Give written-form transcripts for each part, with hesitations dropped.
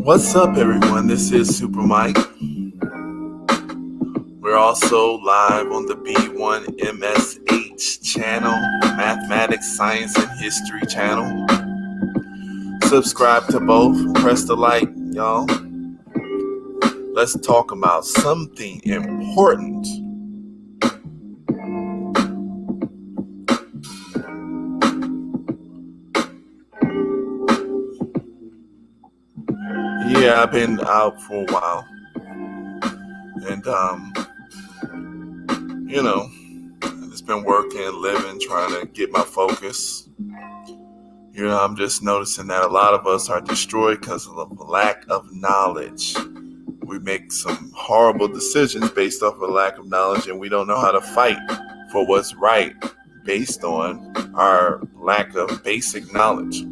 What's up, everyone? This is Super Mike. We're also live on the B1MSH channel, Mathematics, Science, and History channel. Subscribe to both. Press the like, y'all. Let's talk about something important. Yeah, I've been out for a while. And, I've just been working, living, trying to get my focus. I'm just noticing that a lot of us are destroyed because of a lack of knowledge. We make some horrible decisions based off of a lack of knowledge, and we don't know how to fight for what's right based on our lack of basic knowledge.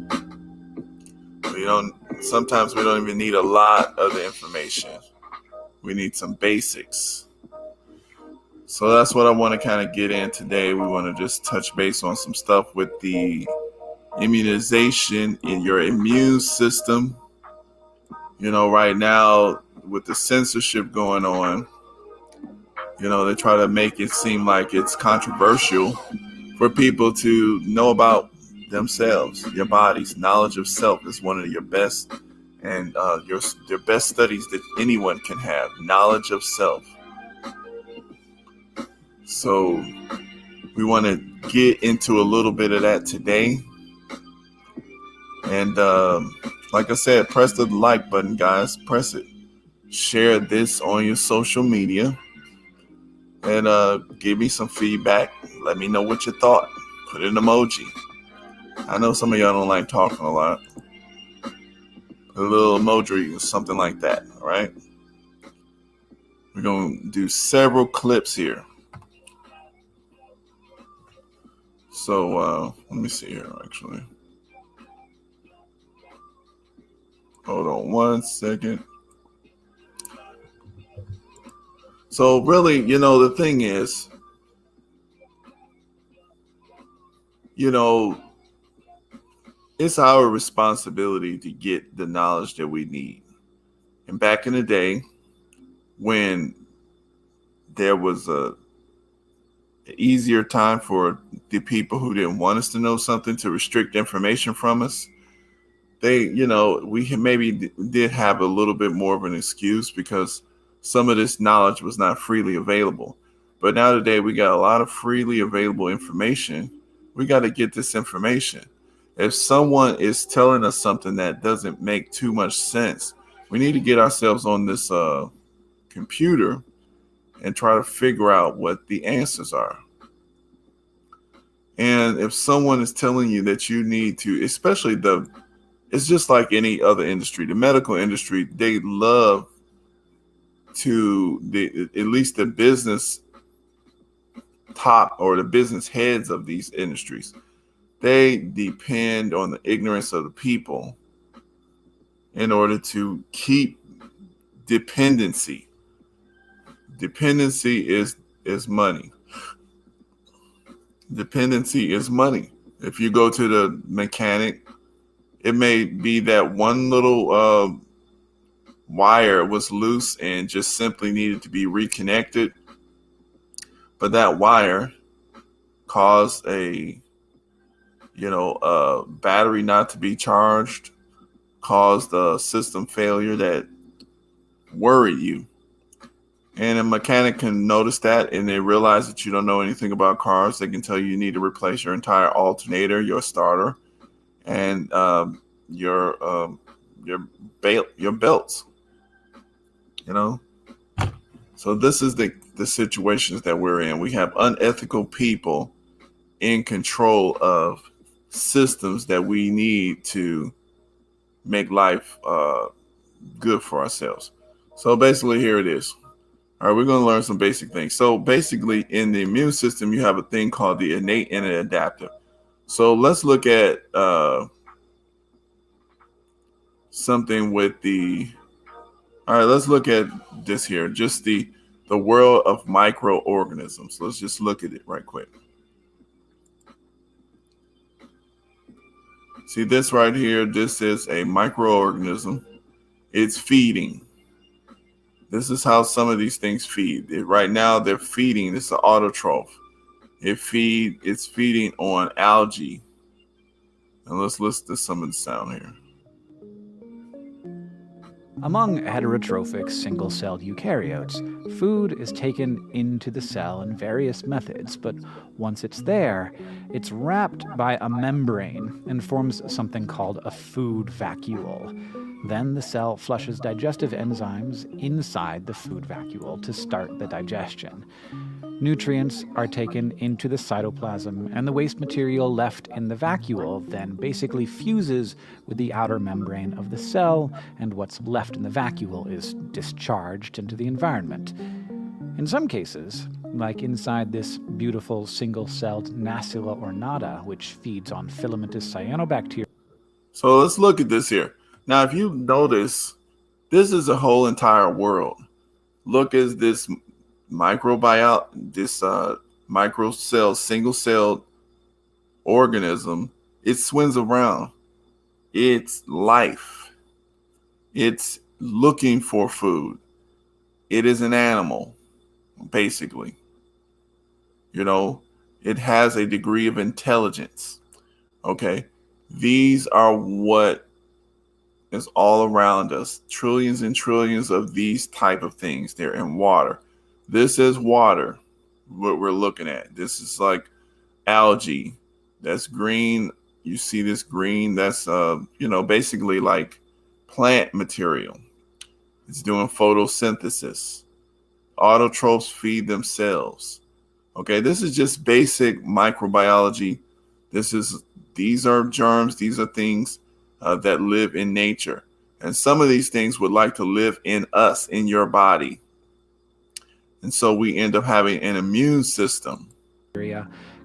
Sometimes we don't even need a lot of the information. We need some basics. So that's what I want to kind of get in today. We want to just touch base on some stuff with the immunization in your immune system. Right now with the censorship going on, they try to make it seem like it's controversial for people to know about themselves, your bodies. Knowledge of self is one of your best and your best studies that anyone can have. Knowledge of self. So we want to get into a little bit of that today. And like I said, press the like button, guys. Press it. Share this on your social media. And give me some feedback. Let me know what you thought. Put an emoji. I know some of y'all don't like talking a lot. Put a little emoji or something like that, all right? We're going to do several clips here. So let me see here, actually. Hold on one second. So really, the thing is, it's our responsibility to get the knowledge that we need. And back in the day, when there was an easier time for the people who didn't want us to know something to restrict information from us, we maybe did have a little bit more of an excuse because some of this knowledge was not freely available. But now today we got a lot of freely available information. We got to get this information. If someone is telling us something that doesn't make too much sense, we need to get ourselves on this computer and try to figure out what the answers are. And if someone is telling you that you need to, especially it's just like any other industry, the medical industry, they love to, at least the business top or the business heads of these industries, they depend on the ignorance of the people in order to keep dependency. Dependency is money. Dependency is money. If you go to the mechanic, it may be that one little wire was loose and just simply needed to be reconnected. But that wire caused a battery not to be charged, caused a system failure that worried you. And a mechanic can notice that, and they realize that you don't know anything about cars. They can tell you need to replace your entire alternator, your starter, and your belts. So this is the situations that we're in. We have unethical people in control of systems that we need to make life good for ourselves. So basically, here it is. All right, we're going to learn some basic things. So basically, in the immune system, you have a thing called the innate and an adaptive. So let's look at something with let's look at this here, just the world of microorganisms. Let's just look at it right quick. See this right here, this is a microorganism. It's feeding. This is how some of these things feed. Right now, they're feeding. It's an autotroph. It's feeding on algae. And let's listen to some of the sound here. Among heterotrophic single-celled eukaryotes, food is taken into the cell in various methods, but once it's there, it's wrapped by a membrane and forms something called a food vacuole. Then the cell flushes digestive enzymes inside the food vacuole to start the digestion. Nutrients are taken into the cytoplasm, and the waste material left in the vacuole then basically fuses with the outer membrane of the cell, and what's left in the vacuole is discharged into the environment. In some cases, like inside this beautiful single-celled Nacella ornata, which feeds on filamentous cyanobacteria. So let's look at this here. Now, if you notice, this is a whole entire world. Look at this microcell, single-celled organism. It swims around. It's life. It's looking for food. It is an animal, basically. You know, it has a degree of intelligence. Okay. These are what is all around us. Trillions and trillions of these type of things. They're in water. This is water, what we're looking at. This is like algae. That's green. You see this green? That's, basically like plant material. It's doing photosynthesis. Autotrophs feed themselves. Okay, this is just basic microbiology. These are germs. These are things that live in nature. And some of these things would like to live in us, in your body. And so we end up having an immune system.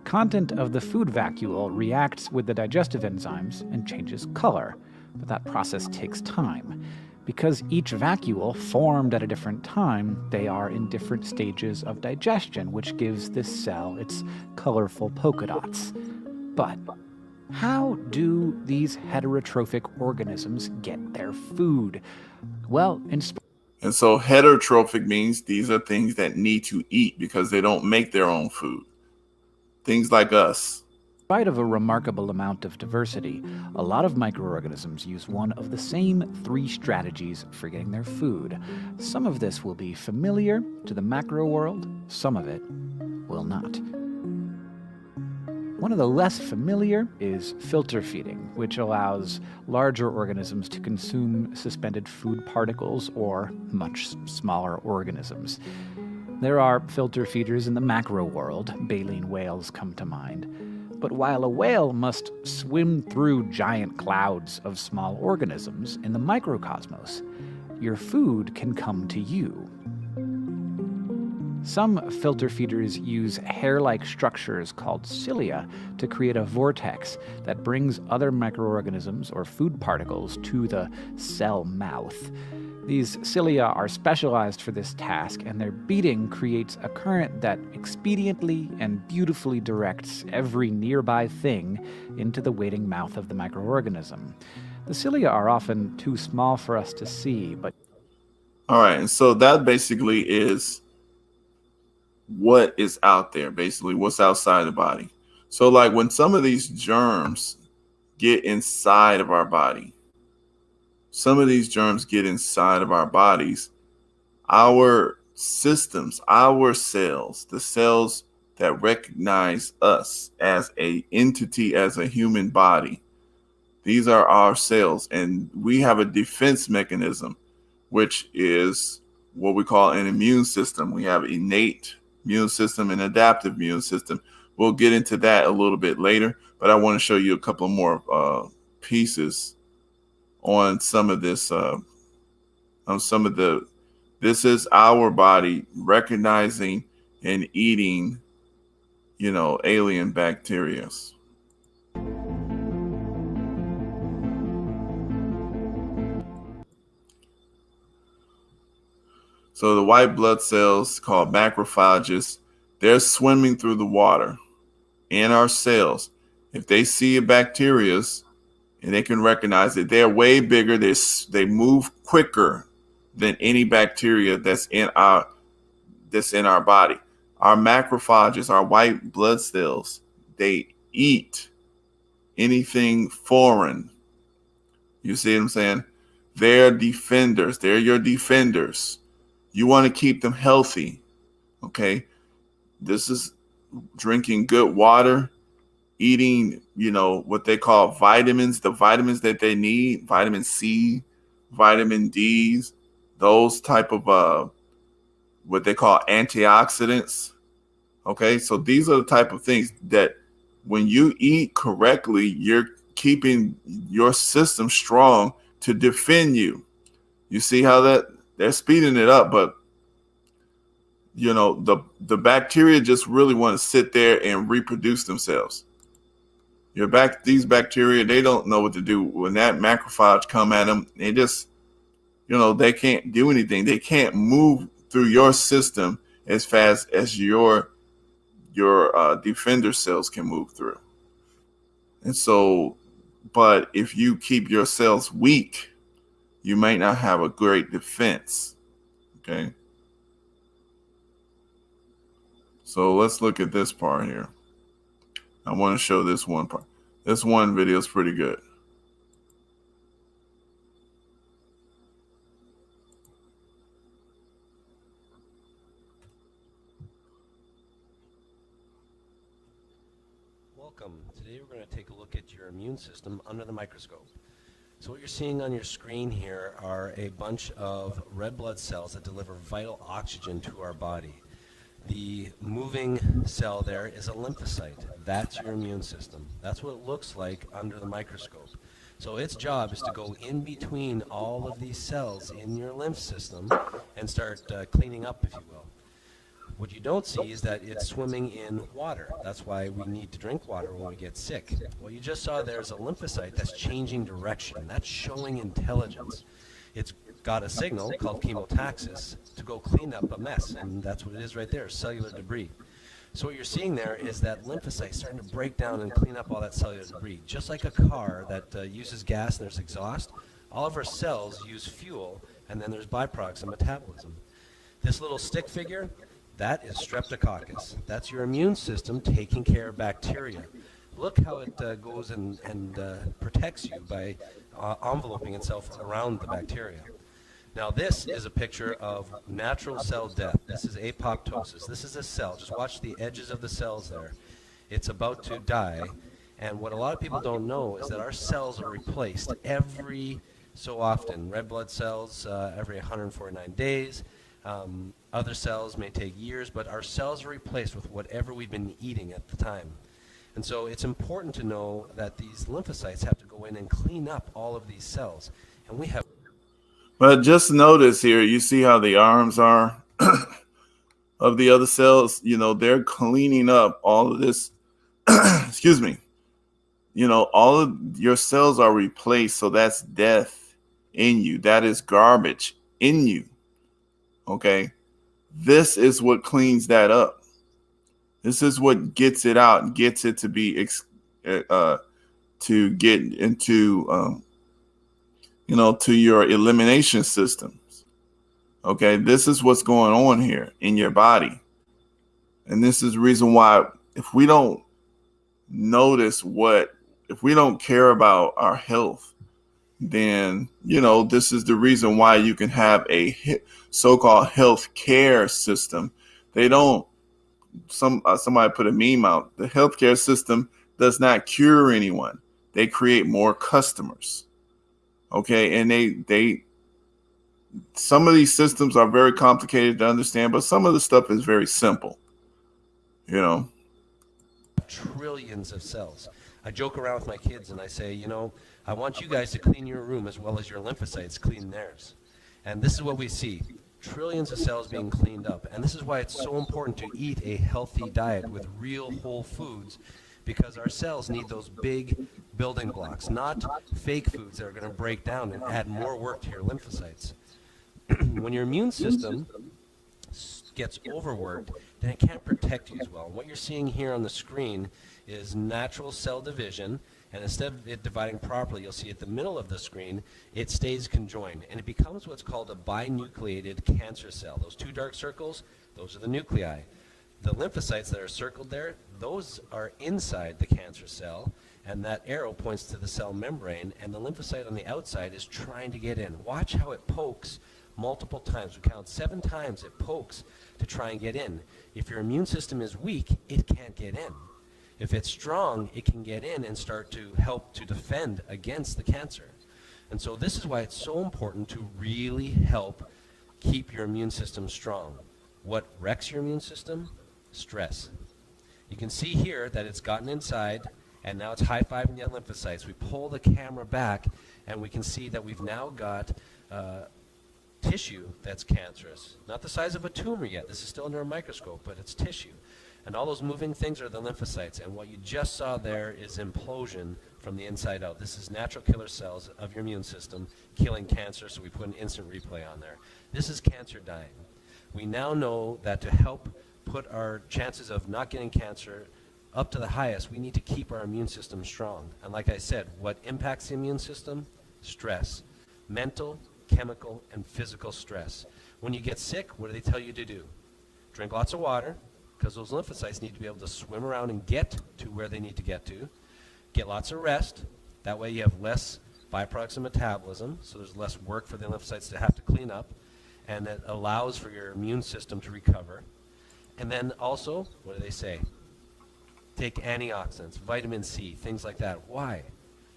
Content of the food vacuole reacts with the digestive enzymes and changes color, but that process takes time. Because each vacuole formed at a different time, they are in different stages of digestion, which gives this cell its colorful polka dots. But how do these heterotrophic organisms get their food? Well, and so heterotrophic means these are things that need to eat because they don't make their own food. Things like us. In spite of a remarkable amount of diversity, a lot of microorganisms use one of the same 3 strategies for getting their food. Some of this will be familiar to the macro world, some of it will not. One of the less familiar is filter feeding, which allows larger organisms to consume suspended food particles or much smaller organisms. There are filter feeders in the macro world. Baleen whales come to mind. But while a whale must swim through giant clouds of small organisms in the microcosmos, your food can come to you. Some filter feeders use hair-like structures called cilia to create a vortex that brings other microorganisms or food particles to the cell mouth. These cilia are specialized for this task, and their beating creates a current that expediently and beautifully directs every nearby thing into the waiting mouth of the microorganism. The cilia are often too small for us to see, but... All right, and so that basically is what is out there, basically what's outside the body. So like when some of these germs get inside of our body, our systems, our cells, the cells that recognize us as a entity, as a human body, these are our cells, and we have a defense mechanism, which is what we call an immune system. We have innate immune system and adaptive immune system. We'll get into that a little bit later, but I want to show you a couple more pieces on some of this, this is our body recognizing and eating, alien bacteria. So the white blood cells, called macrophages, they're swimming through the water in our cells. If they see a bacteria, and they can recognize that they're way bigger. They move quicker than any bacteria that's in our body. Our macrophages, our white blood cells, they eat anything foreign. You see what I'm saying? They're defenders. They're your defenders. You want to keep them healthy. Okay. This is drinking good water, eating, what they call vitamins, the vitamins that they need, vitamin C, vitamin D's, those type of what they call antioxidants. Okay, so these are the type of things that when you eat correctly, you're keeping your system strong to defend you. You see how that they're speeding it up, but the bacteria just really want to sit there and reproduce themselves. These bacteria, they don't know what to do when that macrophage come at them. They just, they can't do anything. They can't move through your system as fast as your defender cells can move through. And so, but if you keep your cells weak, you might not have a great defense. Okay. So let's look at this part here. I want to show this one part. This one video is pretty good. Welcome. Today we're going to take a look at your immune system under the microscope. So what you're seeing on your screen here are a bunch of red blood cells that deliver vital oxygen to our body. The moving cell there is a lymphocyte. That's your immune system. That's what it looks like under the microscope. So its job is to go in between all of these cells in your lymph system and start cleaning up, if you will. What you don't see is that it's swimming in water. That's why we need to drink water when we get sick. What you just saw there is a lymphocyte that's changing direction. That's showing intelligence. It's got a signal called chemotaxis to go clean up a mess, and that's what it is right there, cellular debris. So what you're seeing there is that lymphocyte starting to break down and clean up all that cellular debris. Just like a car that uses gas and there's exhaust, all of our cells use fuel, and then there's byproducts of metabolism. This little stick figure, that is streptococcus. That's your immune system taking care of bacteria. Look how it goes and protects you by enveloping itself around the bacteria. Now this is a picture of natural cell death. This is apoptosis. This is a cell. Just watch the edges of the cells there. It's about to die. And what a lot of people don't know is that our cells are replaced every so often. Red blood cells every 149 days. Other cells may take years, but our cells are replaced with whatever we've been eating at the time. And so it's important to know that these lymphocytes have to go in and clean up all of these cells. And we have. But just notice here, you see how the arms are of the other cells? They're cleaning up all of this. Excuse me. All of your cells are replaced. So that's death in you. That is garbage in you. Okay. This is what cleans that up. This is what gets it out, gets it to be, to get into, to your elimination systems. Okay. This is what's going on here in your body. And this is the reason why if we don't if we don't care about our health, then, this is the reason why you can have a so-called health care system. They don't, somebody put a meme out. The healthcare system does not cure anyone. They create more customers. Okay. And they some of these systems are very complicated to understand, but some of the stuff is very simple. Trillions of cells. I joke around with my kids and I say, I want you guys to clean your room as well as your lymphocytes clean theirs. And this is what we see. Trillions of cells being cleaned up. And this is why it's so important to eat a healthy diet with real whole foods, because our cells need those big building blocks, not fake foods that are going to break down and add more work to your lymphocytes. When your immune system gets overworked, then it can't protect you as well. And what you're seeing here on the screen is natural cell division, And instead of it dividing properly, you'll see at the middle of the screen, it stays conjoined. And it becomes what's called a binucleated cancer cell. Those two dark circles, those are the nuclei. The lymphocytes that are circled there, those are inside the cancer cell, and that arrow points to the cell membrane, and the lymphocyte on the outside is trying to get in. Watch how it pokes multiple times. We count 7 times it pokes to try and get in. If your immune system is weak, it can't get in. If it's strong, it can get in and start to help to defend against the cancer. And so this is why it's so important to really help keep your immune system strong. What wrecks your immune system? Stress. You can see here that it's gotten inside, and now it's high-fiving the lymphocytes. We pull the camera back, and we can see that we've now got tissue that's cancerous. Not the size of a tumor yet. This is still under a microscope, but it's tissue. And all those moving things are the lymphocytes. And what you just saw there is implosion from the inside out. This is natural killer cells of your immune system killing cancer, so we put an instant replay on there. This is cancer dying. We now know that to help put our chances of not getting cancer up to the highest, we need to keep our immune system strong. And like I said, what impacts the immune system? Stress. Mental, chemical, and physical stress. When you get sick, what do they tell you to do? Drink lots of water, because those lymphocytes need to be able to swim around and get to where they need to get to. Get lots of rest. That way you have less byproducts of metabolism, so there's less work for the lymphocytes to have to clean up, and it allows for your immune system to recover. And then also, what do they say? Take antioxidants, vitamin C, things like that. Why?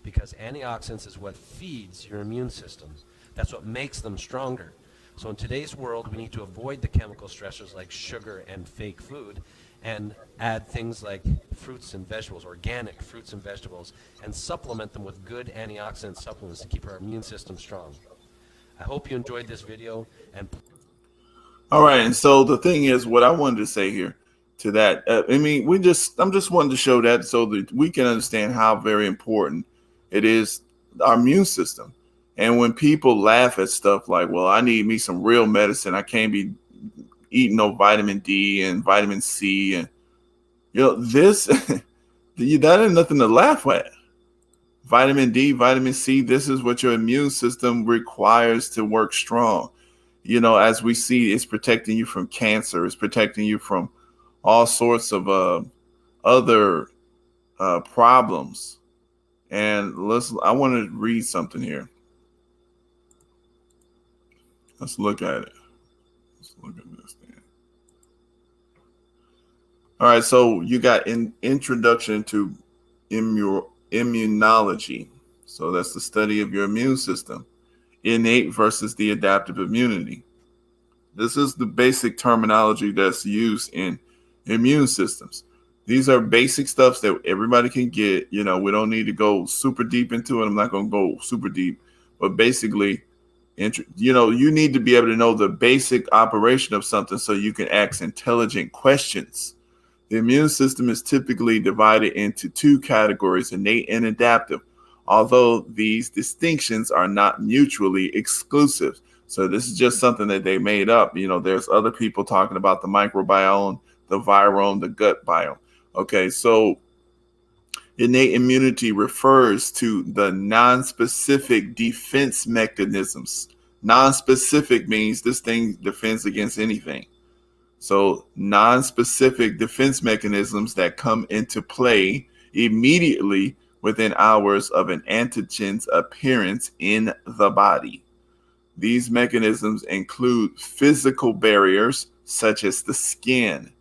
Because antioxidants is what feeds your immune system. That's what makes them stronger. So in today's world, we need to avoid the chemical stressors like sugar and fake food, and add things like fruits and vegetables, organic fruits and vegetables, and supplement them with good antioxidant supplements to keep our immune system strong. I hope you enjoyed this video. And all right, and so the thing is, what I wanted to say here to that, I'm just wanting to show that so that we can understand how very important it is, our immune system. And when people laugh at stuff like, well, I need me some real medicine, I can't be eating no vitamin D and vitamin C, and this that ain't nothing to laugh at. Vitamin D, vitamin C, this is what your immune system requires to work strong. As we see, it's protecting you from cancer, it's protecting you from all sorts of other problems. And I want to read something here. Let's look at it. Let's look at this thing. All right, so you got an introduction to immunology. So that's the study of your immune system. Innate versus the adaptive immunity. This is the basic terminology that's used in immune systems. These are basic stuff that everybody can get. We don't need to go super deep into it. I'm not going to go super deep, but basically, you need to be able to know the basic operation of something so you can ask intelligent questions. The immune system is typically divided into 2 categories, innate and adaptive, although these distinctions are not mutually exclusive. So this is just something that they made up. There's other people talking about the microbiome, the virome, the gut biome. Okay, so innate immunity refers to the non-specific defense mechanisms. Non-specific means this thing defends against anything. So non-specific defense mechanisms that come into play immediately within hours of an antigen's appearance in the body. These mechanisms include physical barriers such as the skin,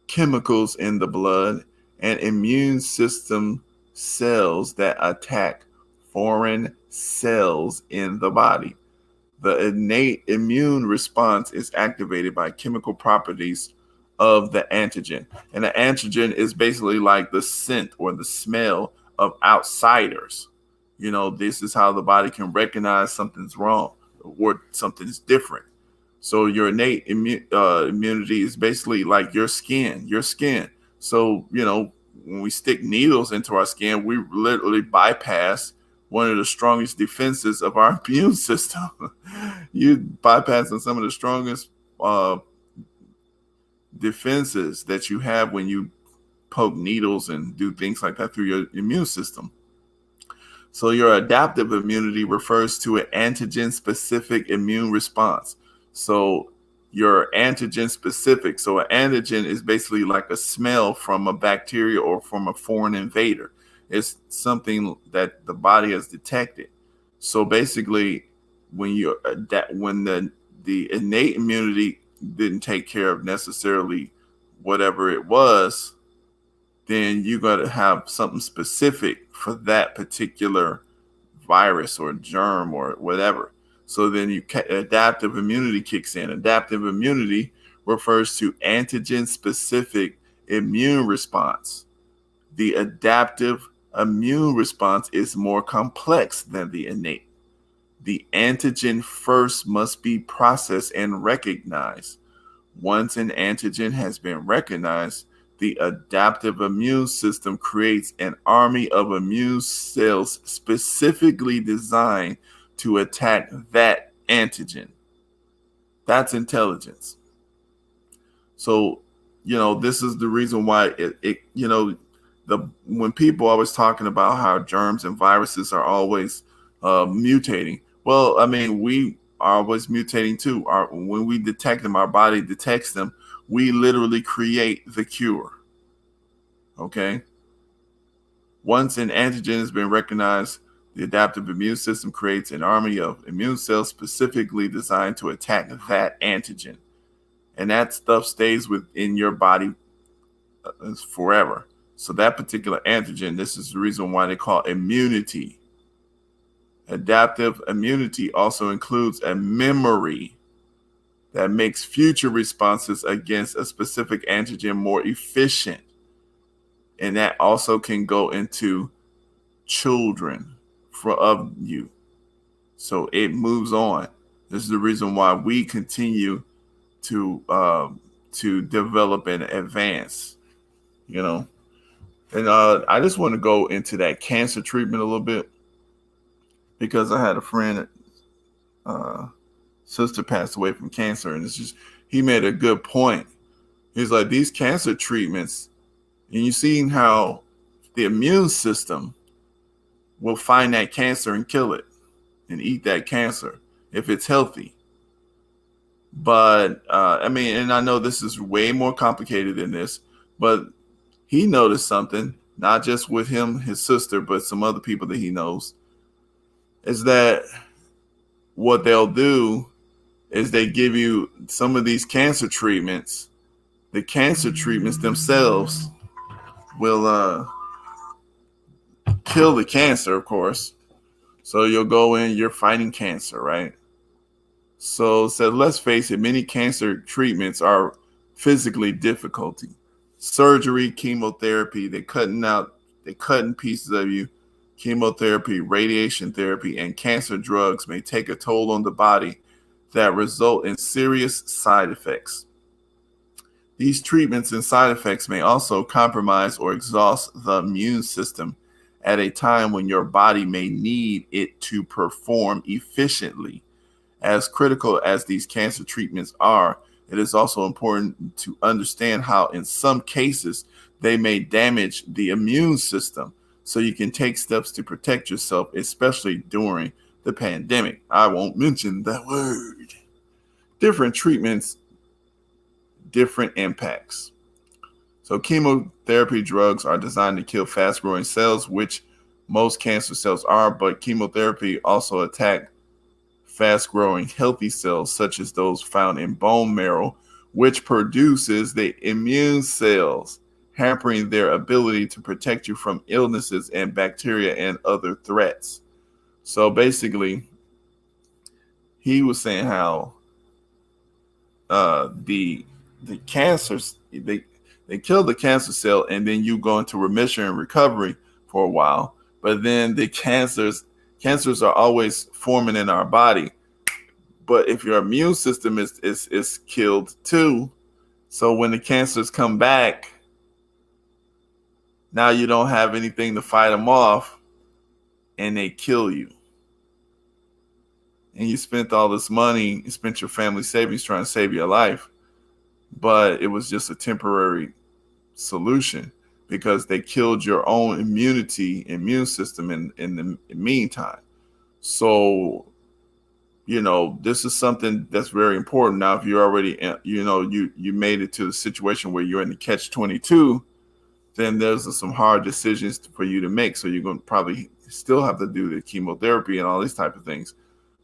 chemicals in the blood, and immune system cells that attack foreign cells in the body. The innate immune response is activated by chemical properties of the antigen. And the antigen is basically like the scent or the smell of outsiders. This is how the body can recognize something's wrong or something's different. So your innate immunity is basically like your skin. So, when we stick needles into our skin, we literally bypass one of the strongest defenses of our immune system. You bypassing some of the strongest defenses that you have when you poke needles and do things like that through your immune system. So your adaptive immunity refers to an antigen-specific immune response. So your antigen specific. So an antigen is basically like a smell from a bacteria or from a foreign invader. It's something that the body has detected. So basically, when the innate immunity didn't take care of necessarily whatever it was, then you got to have something specific for that particular virus or germ or whatever. So then adaptive immunity kicks in. Adaptive immunity refers to antigen specific immune response. The adaptive immune response is more complex than the innate. The antigen first must be processed and recognized. Once an antigen has been recognized, the adaptive immune system creates an army of immune cells specifically designed to attack that antigen. That's intelligence. So, this is the reason why when people are always talking about how germs and viruses are always mutating. Well, I mean, we are always mutating too. When we detect them, our body detects them. We literally create the cure. Okay. Once an antigen has been recognized, the adaptive immune system creates an army of immune cells specifically designed to attack that antigen. And that stuff stays within your body forever. So that particular antigen, this is the reason why they call immunity. Adaptive immunity also includes a memory that makes future responses against a specific antigen more efficient. And that also can go into children of you. So it moves on. This is the reason why we continue to develop and advance, And I just want to go into that cancer treatment a little bit, because I had a friend, sister passed away from cancer, and he made a good point. He's like, these cancer treatments, and you see how the immune system will find that cancer and kill it and eat that cancer if it's healthy. But and I know this is way more complicated than this, but he noticed something, not just with him, his sister, but some other people that he knows, is that what they'll do is they give you some of these cancer treatments. The cancer treatments themselves will kill the cancer, of course. So you'll go in, you're fighting cancer, right? So let's face it, many cancer treatments are physically difficult. Surgery, chemotherapy, they're cutting pieces of you. Chemotherapy, radiation therapy, and cancer drugs may take a toll on the body that result in serious side effects. These treatments and side effects may also compromise or exhaust the immune system at a time when your body may need it to perform efficiently. As critical as these cancer treatments are, it is also important to understand how in some cases they may damage the immune system, so you can take steps to protect yourself, especially during the pandemic. I won't mention that word. Different treatments, different impacts. So chemotherapy drugs are designed to kill fast-growing cells, which most cancer cells are, but chemotherapy also attack fast-growing healthy cells, such as those found in bone marrow, which produces the immune cells, hampering their ability to protect you from illnesses and bacteria and other threats. So basically, he was saying how the cancers, they kill the cancer cell, and then you go into remission and recovery for a while. But then the cancers are always forming in our body. But if your immune system is killed too, so when the cancers come back, now you don't have anything to fight them off, and they kill you. And you spent all this money, you spent your family savings trying to save your life, but it was just a temporary solution. because they killed your own immune system in the meantime. So, this is something that's very important. Now, if you're already, you made it to the situation where you're in the catch-22, then there's some hard decisions for you to make. So you're going to probably still have to do the chemotherapy and all these type of things.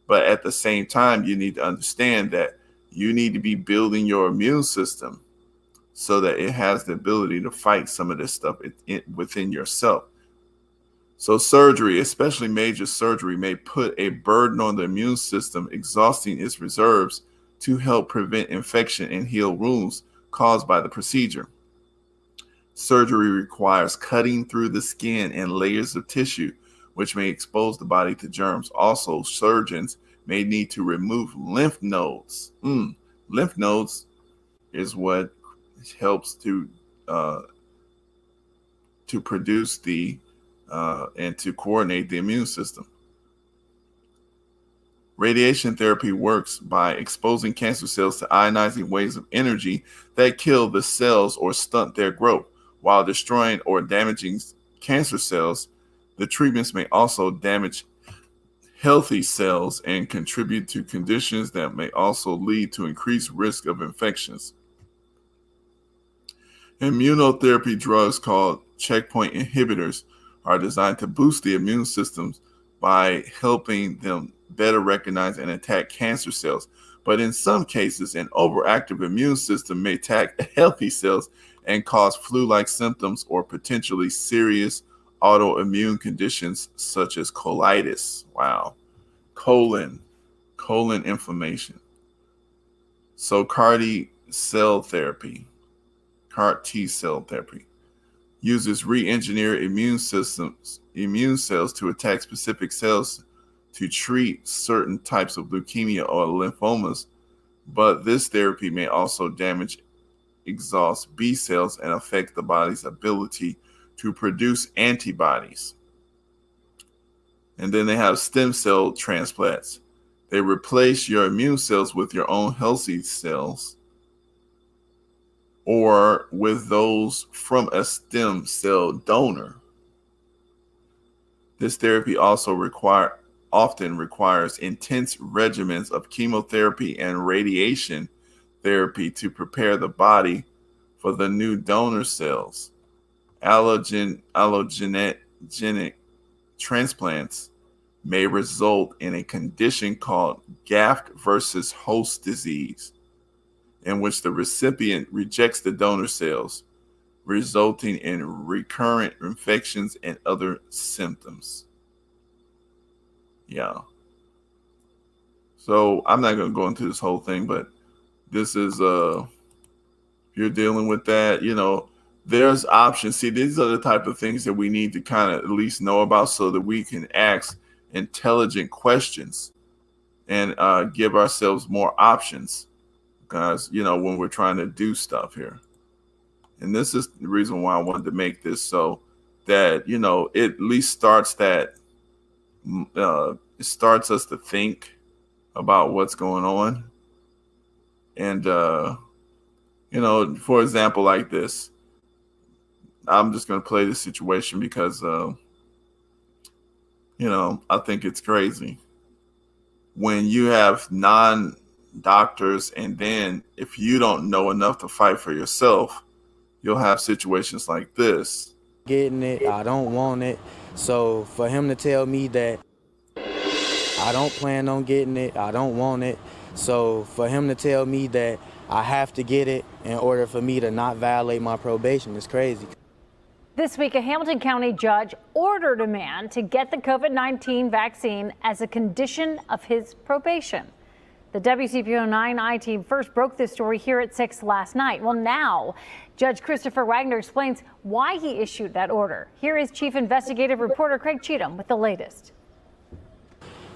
But at the same time, you need to understand that you need to be building your immune system so that it has the ability to fight some of this stuff within yourself. So surgery, especially major surgery, may put a burden on the immune system, exhausting its reserves to help prevent infection and heal wounds caused by the procedure. Surgery requires cutting through the skin and layers of tissue, which may expose the body to germs. Also, surgeons may need to remove lymph nodes. Lymph nodes is what helps to produce and to coordinate the immune system. Radiation therapy works by exposing cancer cells to ionizing waves of energy that kill the cells or stunt their growth. While destroying or damaging cancer cells, the treatments may also damage healthy cells and contribute to conditions that may also lead to increased risk of infections. Immunotherapy drugs called checkpoint inhibitors are designed to boost the immune systems by helping them better recognize and attack cancer cells. But in some cases, an overactive immune system may attack healthy cells and cause flu-like symptoms or potentially serious autoimmune conditions such as colitis. Wow. Colon inflammation. So CAR T cell therapy uses re-engineered immune cells to attack specific cells to treat certain types of leukemia or lymphomas, but this therapy may also damage exhaust B cells and affect the body's ability to produce antibodies. And then they have stem cell transplants. They replace your immune cells with your own healthy cells or with those from a stem cell donor. This therapy also often requires intense regimens of chemotherapy and radiation therapy to prepare the body for the new donor cells. Allogenic transplants may result in a condition called graft versus host disease, in which the recipient rejects the donor cells, resulting in recurrent infections and other symptoms. Yeah. So I'm not going to go into this whole thing, but this is, if you're dealing with that, there's options. See, these are the type of things that we need to kind of at least know about so that we can ask intelligent questions and give ourselves more options. Because, when we're trying to do stuff here. And this is the reason why I wanted to make this so that, it at least starts that, it starts us to think about what's going on. And, for example, like this, I'm just going to play this situation because, I think it's crazy. When you have non-doctors, and then if you don't know enough to fight for yourself, you'll have situations like this. Getting it, I don't want it. So for him to tell me that I don't plan on getting it, I don't want it. So for him to tell me that I have to get it in order for me to not violate my probation is crazy. This week, a Hamilton County judge ordered a man to get the COVID-19 vaccine as a condition of his probation. The WCPO9 team first broke this story here at 6 last night. Well, now Judge Christopher Wagner explains why he issued that order. Here is Chief Investigative Reporter Craig Cheatham with the latest.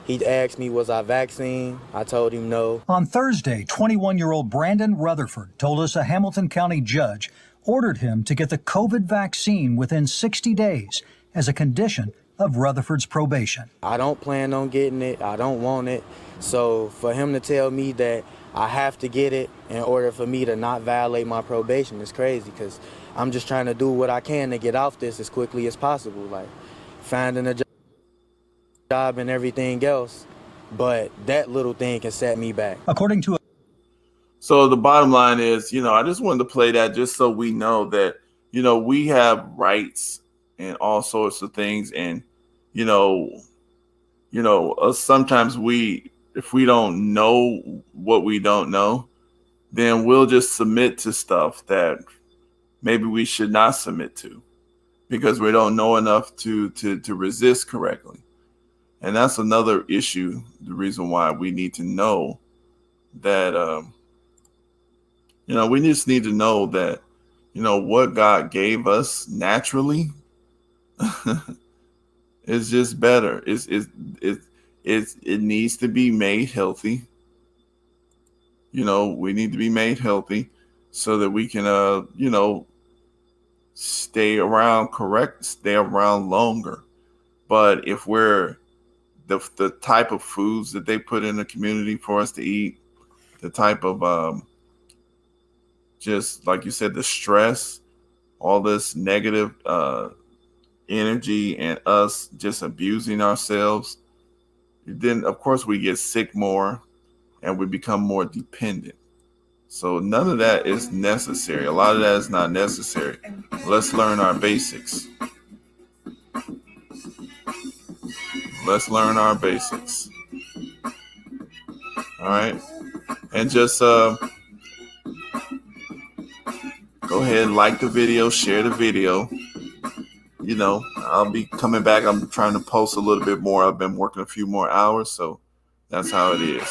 He asked me, was I vaccinated? I told him no. On Thursday, 21-year-old Brandon Rutherford told us a Hamilton County judge ordered him to get the COVID vaccine within 60 days as a condition of Rutherford's probation. I don't plan on getting it. I don't want it. So for him to tell me that I have to get it in order for me to not violate my probation is crazy, because I'm just trying to do what I can to get off this as quickly as possible, like finding a job and everything else. But that little thing can set me back. According to So the bottom line is, I just wanted to play that just so we know that, we have rights and all sorts of things. And, sometimes if we don't know what we don't know, then we'll just submit to stuff that maybe we should not submit to because we don't know enough to resist correctly. And that's another issue, the reason why we need to know that, we just need to know that, what God gave us naturally is just better. It needs to be made healthy. We need to be made healthy so that we can, stay around longer. But if we're the type of foods that they put in the community for us to eat, the type of just like you said, the stress, all this negative energy, and us just abusing ourselves, then of course we get sick more and we become more dependent. So none of that is necessary. A lot of that is not necessary. Let's learn our basics. Let's learn our basics. All right. And just go ahead and like the video, share the video. I'll be coming back. I'm trying to post a little bit more. I've been working a few more hours, so that's how it is.